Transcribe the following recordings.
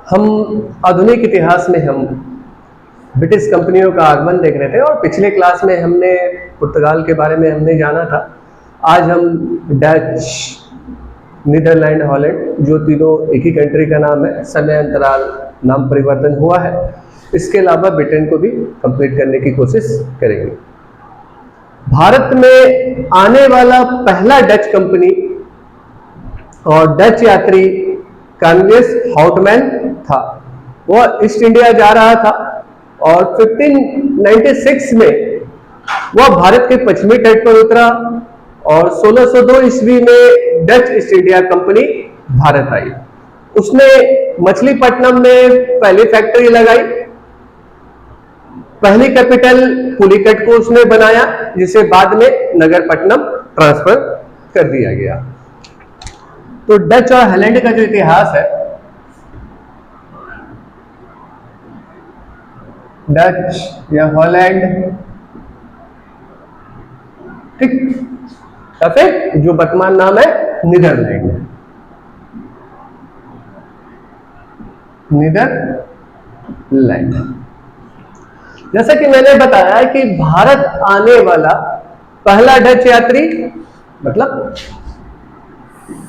हम आधुनिक इतिहास में हम ब्रिटिश कंपनियों का आगमन देख रहे थे और पिछले क्लास में हमने पुर्तगाल के बारे में हमने जाना था। आज हम डच, नीदरलैंड, हॉलैंड, जो तीनों एक ही कंट्री का नाम है, समय अंतराल नाम परिवर्तन हुआ है, इसके अलावा ब्रिटेन को भी कंप्लीट करने की कोशिश करेंगे। भारत में आने वाला पहला डच कंपनी और डच यात्री कार्नेलियस हाउटमैन था। वह ईस्ट इंडिया जा रहा था और 1596 में वह भारत के पश्चिमी तट पर उतरा और 1602 ईस्वी में Dutch East India Company Bharat आई। उसने मछलीपट्टनम में पहली फैक्ट्री लगाई, पहली कैपिटल पुलिकट को उसने बनाया, जिसे बाद में नगरपट्टनम ट्रांसफर कर दिया गया। तो डच और हॉलैंड का जो इतिहास है, डच या हॉलैंड, ठीक, या फिर जो वर्तमान नाम है नीदरलैंड, नीदरलैंड। जैसा कि मैंने बताया कि भारत आने वाला पहला डच यात्री, मतलब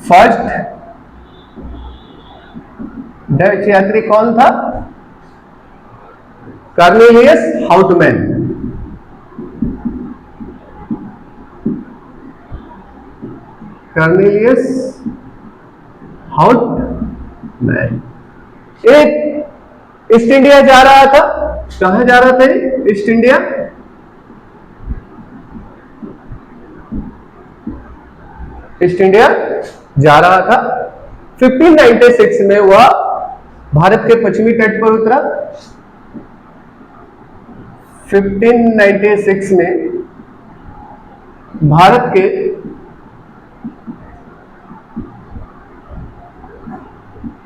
फर्स्ट डच यात्री कौन था? Cornelius Houtman. कार्नेलियस हाउटमैन एक ईस्ट इंडिया जा रहा था। कहां जा रहा था? East India. ईस्ट इंडिया जा रहा था। 1596 में वह भारत के पश्चिमी तट पर उतरा। 1596 में भारत के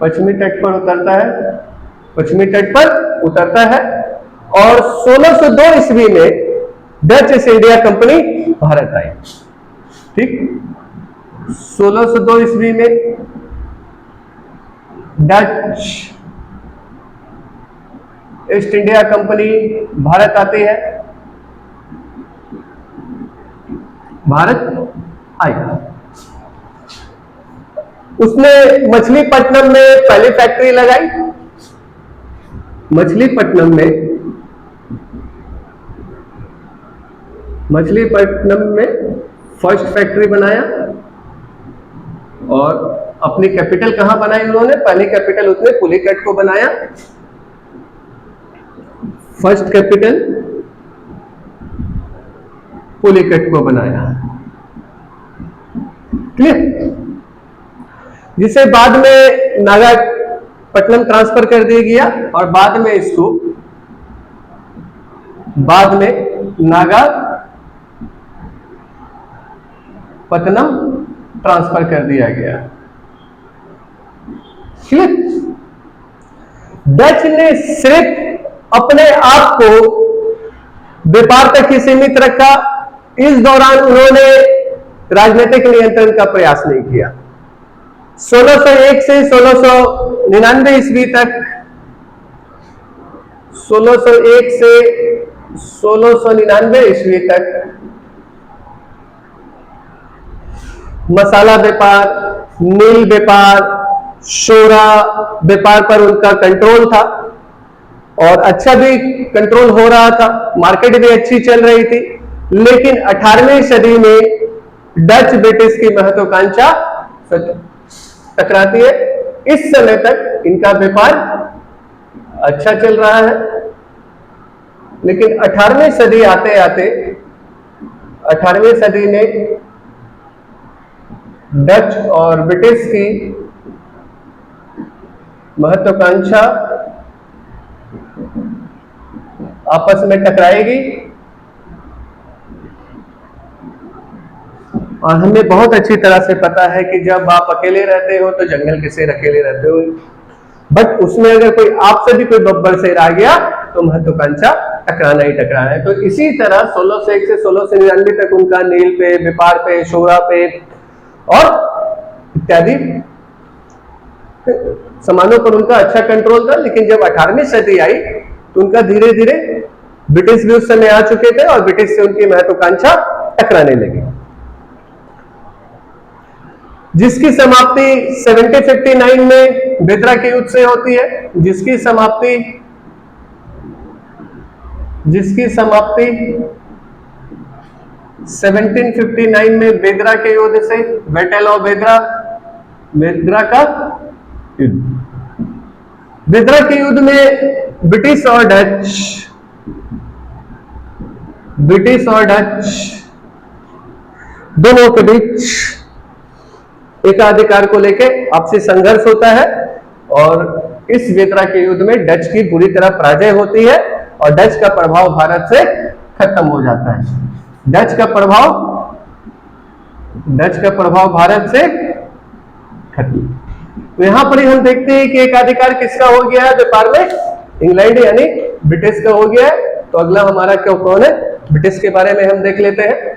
पश्चिमी तट पर उतरता है, पश्चिमी तट पर उतरता है और 1602 ईस्वी में Dutch East India Company Bharat आई। ठीक, 1602 ईस्वी में Dutch East India Company Bharat आती है, भारत आई। उसने मछलीपट्टनम में पहली फैक्ट्री लगाई। मछलीपट्टनम में फर्स्ट फैक्ट्री बनाया और अपनी कैपिटल कहां बनाई उन्होंने? पहली कैपिटल उसने पुलिकट को बनाया। फर्स्ट कैपिटल पुलिकट को बनाया, क्लियर? जिसे बाद में नागापट्टनम ट्रांसफर कर दिया गया और बाद में इसको नागापट्टनम ट्रांसफर कर दिया गया। क्लियर? डच ने सिर्फ अपने आप को व्यापार तक ही सीमित रखा। इस दौरान उन्होंने राजनीतिक नियंत्रण का प्रयास नहीं किया। 1601 से 1699 ईस्वी तक, 1601 से 1699 ईस्वी तक मसाला व्यापार, नील व्यापार, शोरा व्यापार पर उनका कंट्रोल था और अच्छा भी कंट्रोल हो रहा था, मार्केट भी अच्छी चल रही थी। लेकिन 18वीं सदी में डच ब्रिटिश की महत्वाकांक्षा टकराती है। इस समय तक इनका व्यापार अच्छा चल रहा है, लेकिन 18वीं सदी आते आते 18वीं सदी में डच और ब्रिटिश की महत्वाकांक्षा आपस में टकराएगी और हमें बहुत अच्छी तरह से पता है कि जब आप अकेले रहते हो तो जंगल के शेर अकेले रहते हो, बट उसमें अगर कोई आपसे भी कोई बब्बर शेर आ गया तो महत्वाकांक्षा टकराना ही टकराना है। तो इसी तरह 1601 से 1699 तक उनका नील पे, व्यापार पे, शोरा पे और इत्यादि सामानों पर उनका अच्छा कंट्रोल था, लेकिन जब 18वीं सदी आई तो उनका धीरे धीरे ब्रिटिश भी उस समय आ चुके थे और ब्रिटिश से उनकी महत्वाकांक्षा टकराने लगी, जिसकी समाप्ति 1759 में बेदरा के युद्ध से होती है, जिसकी समाप्ति 1759 में बेदरा के युद्ध से, बैटल ऑफ बेदरा, बेदरा का युद्ध। बेदरा के युद्ध में ब्रिटिश और डच दोनों के बीच एकाधिकार को लेकर आपसी संघर्ष होता है और इस बेदरा के युद्ध में डच की बुरी तरह पराजय होती है और डच का प्रभाव भारत से खत्म हो जाता है। डच का प्रभाव भारत से खत्म। तो यहां पर ही हम देखते हैं कि एकाधिकार किसका हो गया है व्यापार में, इंग्लैंड यानी ब्रिटिश का हो गया है। तो अगला हमारा क्यों कौन है, ब्रिटिश के बारे में हम देख लेते हैं।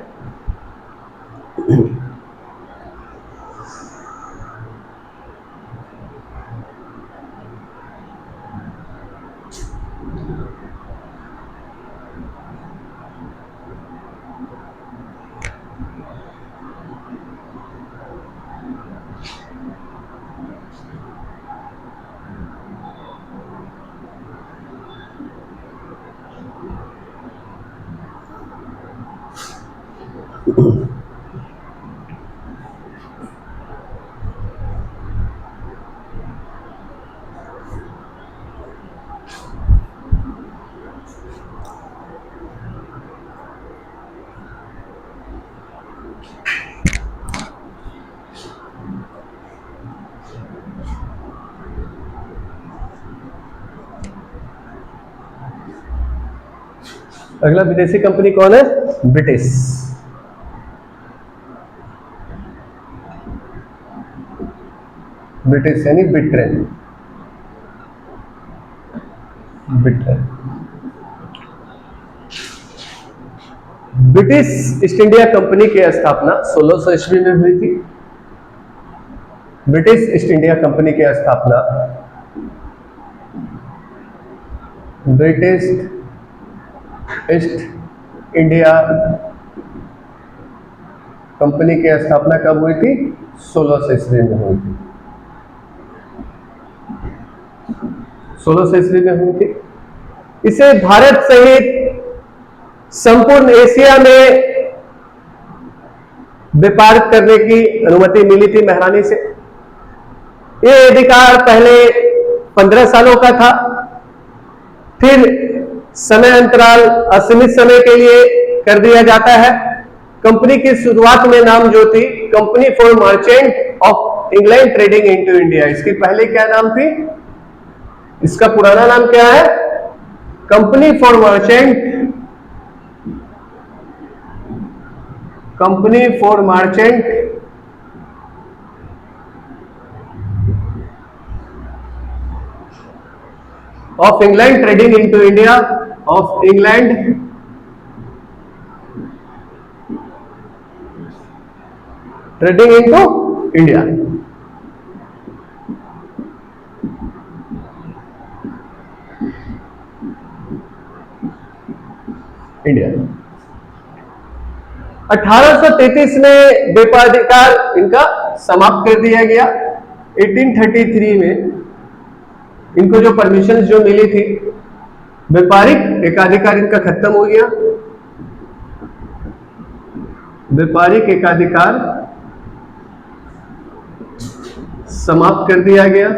अगला विदेशी कंपनी कौन है, ब्रिटिश। ब्रिटिश यानी Britain. British east India company की स्थापना 1600 ईस्वी में हुई थी। ब्रिटिश ईस्ट इंडिया कंपनी की स्थापना ब्रिटिश ईस्ट इंडिया कंपनी की स्थापना कब हुई थी, 1600 ईस्वी में हुई थी। 1600 ईस्वी में हुई थी। इसे भारत सहित संपूर्ण एशिया में व्यापार करने की अनुमति मिली थी महारानी से। ये अधिकार पहले 15 सालों का था, फिर समय अंतराल असीमित समय के लिए कर दिया जाता है। कंपनी की शुरुआत में नाम जो थी company for merchant of England trading into India, इसकी पहले क्या नाम थी, इसका पुराना नाम क्या है, company for merchant of England trading into India, of England trading into India. India 1833 में व्यापाराधिकार इनका समाप्त कर दिया गया। 1833 में इनको जो परमिशन जो मिली थी, व्यापारिक एकाधिकार इनका खत्म हो गया। व्यापारिक एकाधिकार समाप्त कर दिया गया।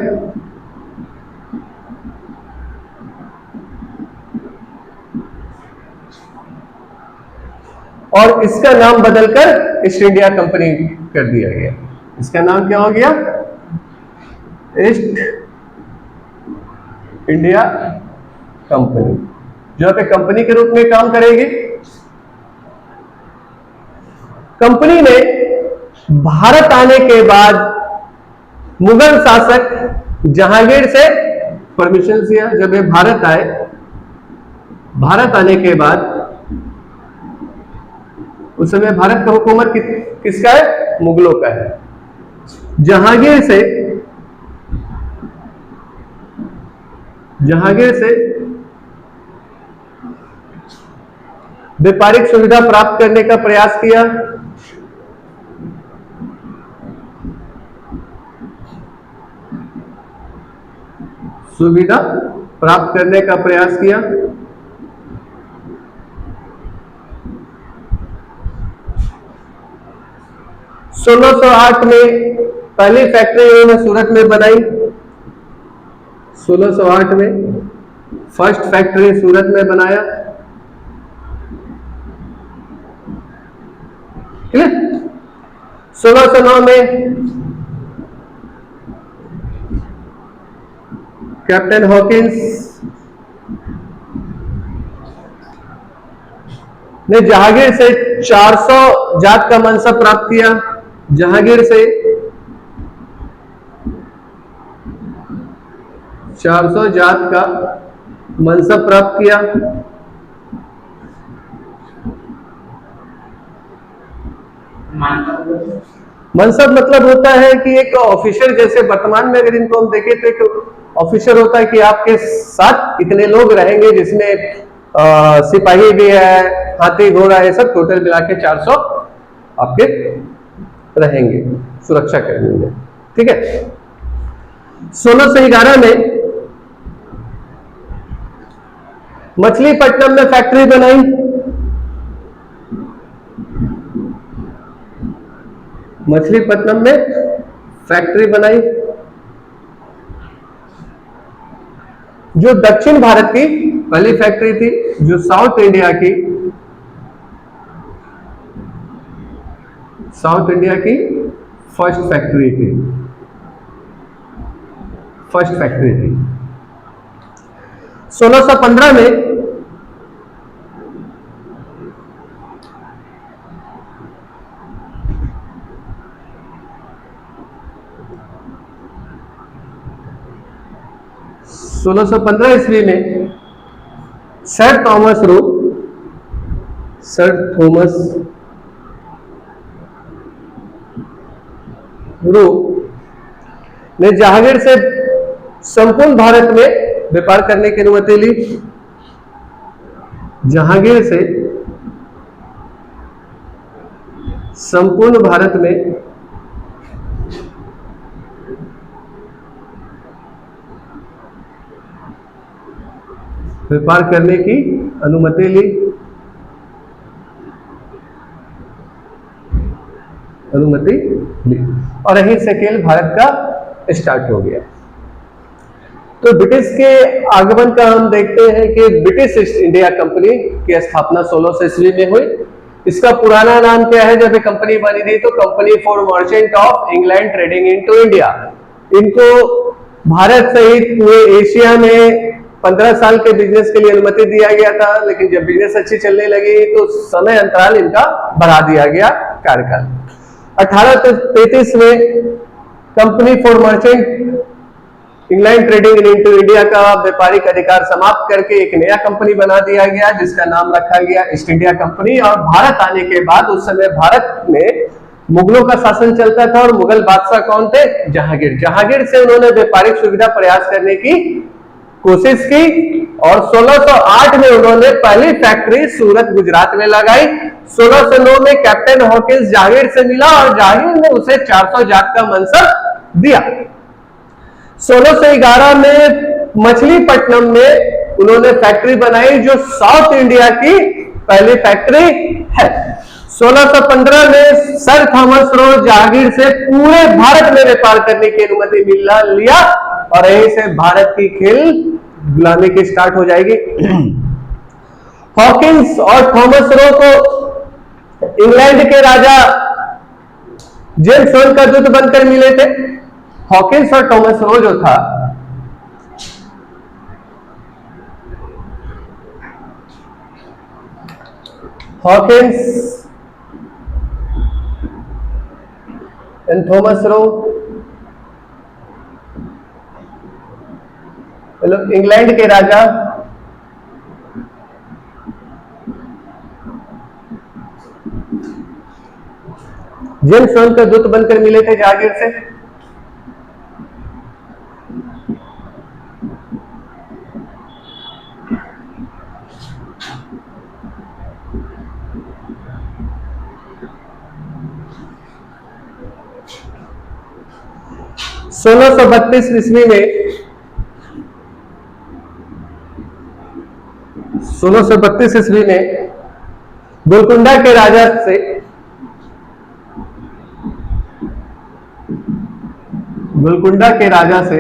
और इसका नाम बदलकर ईस्ट इंडिया कंपनी कर दिया गया। इसका नाम क्या हो गया, ईस्ट इंडिया कंपनी, जो यहाँ पे कंपनी के रूप में काम करेगी। कंपनी ने भारत आने के बाद मुगल शासक जहांगीर से परमिशन लिया। जब ये भारत आए, भारत आने के बाद उस समय भारत का हुकूमत किसका है, मुगलों का है। जहांगीर से जहांगीर से व्यापारिक सुविधा प्राप्त करने का प्रयास किया। सुविधा प्राप्त करने का प्रयास किया। 1608 में पहली फैक्ट्री उन्होंने सूरत में बनाई। 1608 में फर्स्ट फैक्ट्री सूरत में बनाया। क्लियर। 1609 में कैप्टन हॉकिंस ने जहांगीर से 400 जात का मनसब प्राप्त किया। जहांगीर से 400 जात का मनसब प्राप्त किया। मनसब मतलब होता है कि एक ऑफिसर, जैसे वर्तमान में अगर इनको हम देखें तो एक ऑफिसर होता है कि आपके साथ इतने लोग रहेंगे, जिसमें सिपाही भी है, हाथी घोड़ा, ये सब टोटल मिला के 400 आपके रहेंगे सुरक्षा कर्मी में। ठीक है। 1611 में मछलीपट्टनम में फैक्ट्री बनाई। मछलीपट्टनम में फैक्ट्री बनाई जो दक्षिण भारत की पहली फैक्ट्री थी, जो साउथ इंडिया की फर्स्ट फैक्ट्री थी। 1615 में ईस्वी में सर थॉमस रो ने जहांगीर से संपूर्ण भारत में व्यापार करने की अनुमति ली। जहांगीर से संपूर्ण भारत में व्यापार करने की अनुमति ली। और यहीं से खेल भारत का स्टार्ट हो गया। तो ब्रिटिश के आगमन का हम देखते हैं कि ब्रिटिश ईस्ट इंडिया कंपनी की स्थापना 1600 ईस्वी में हुई। इसका पुराना नाम क्या है? जब ये कंपनी बनी थी तो company for merchant of England trading into India. इनको भारत सहित पूरे एशिया में 15 साल के बिजनेस के लिए अनुमति दिया गया था, लेकिन जब बिजनेस अच्छी चलने लगी तो समय अंतराल इनका बढ़ा दिया गया कार्यकाल। 1833 में company for merchant England trading into India का व्यापारिक अधिकार समाप्त करके एक नया कंपनी बना दिया गया, जिसका नाम रखा गया ईस्ट इंडिया कंपनी। और भारत आने के बाद उस समय भारत में मुगलों का शासन चलता था और मुगल बादशाह कौन थे? जहांगीर। जहांगीर से उन्होंने व्यापारिक सुविधा प्रयास करने की कोशिश की और 1608 में उन्होंने पहली फैक्ट्री सूरत गुजरात में लगाई। 1609 में कैप्टन हॉकिंस जहांगीर से मिला और जहांगीर ने उसे 400 जात का मनसब दिया। 1611 में मछलीपट्टनम में उन्होंने फैक्ट्री बनाई जो साउथ इंडिया की पहली फैक्ट्री है। 1615 में सर थॉमस रो जहांगीर से पूरे भारत में व्यापार करने की अनुमति लिया और यहीं से भारत की खेल गुलामी की स्टार्ट हो जाएगी। हॉकिंस और थॉमस रो को इंग्लैंड के राजा जेम्स वन का दूत बनकर मिले थे। हॉकिंस और थॉमस रो जो था Hawkins and Thomas Roe England के राजा जेम्स वन का दूत बनकर मिले थे जहांगीर से। 1632 ईस्वी में 1632 ईस्वी में गोलकुंडा के राजा से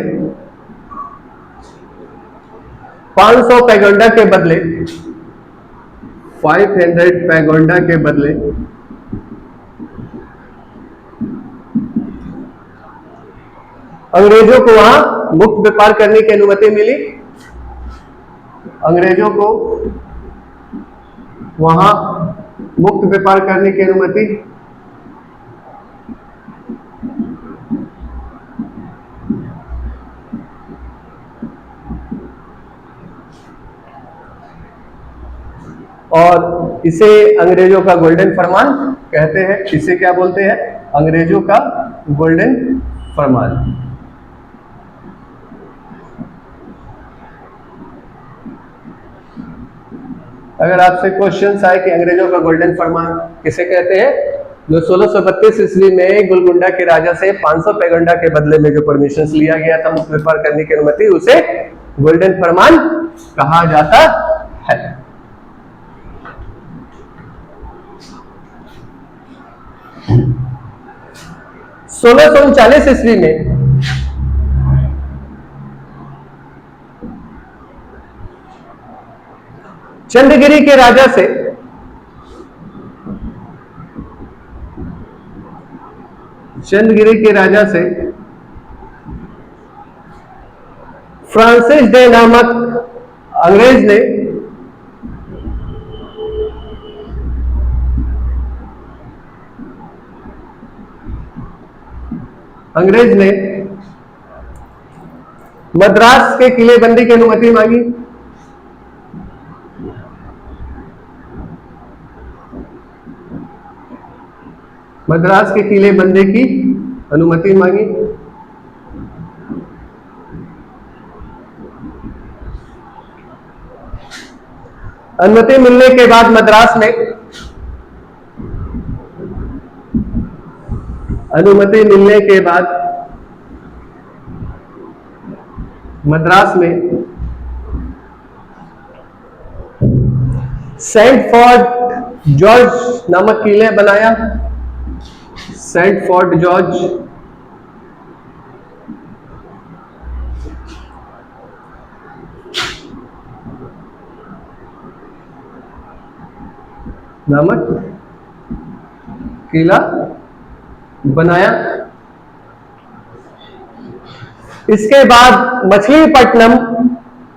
500 पैगोंडा के बदले 500 पैगोंडा के बदले अंग्रेजों को वहां मुक्त व्यापार करने की अनुमति मिली। अंग्रेजों को वहां मुक्त व्यापार करने की अनुमति। और इसे अंग्रेजों का गोल्डन फरमान कहते हैं। इसे क्या बोलते हैं? अंग्रेजों का गोल्डन फरमान। अगर आपसे क्वेश्चन आए कि अंग्रेजों का गोल्डन फरमान किसे कहते हैं, जो 1632 ईस्वी में गोलकुंडा के राजा से 500 पैगोंडा के बदले में जो परमिशन लिया गया था मुक्त व्यापार करने की अनुमति, उसे गोल्डन फरमान कहा जाता है। 1639 ईस्वी में चंद्रगिरी के राजा से फ्रांसिस डे नामक अंग्रेज ने मद्रास के किलेबंदी की अनुमति मांगी। मद्रास के किलेबंदी की अनुमति मांगी। अनुमति मिलने के बाद मद्रास में सेंट फोर्ट जॉर्ज नामक किले बनाया। सेंट फोर्ट जॉर्ज नामक किला बनाया। इसके बाद मछलीपट्टनम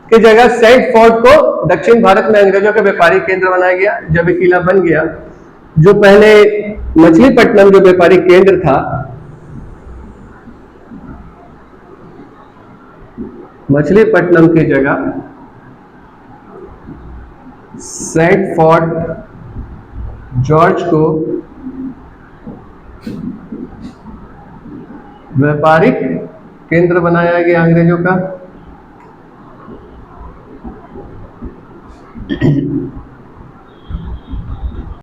की जगह सेंट फोर्ट को दक्षिण भारत में अंग्रेजों के व्यापारिक केंद्र बनाया गया। जब ये किला बन गया, जो पहले मछलीपट्टनम जो व्यापारिक केंद्र था, मछलीपट्टनम की जगह सेंट फोर्ट जॉर्ज को व्यापारिक केंद्र बनाया गया अंग्रेजों का।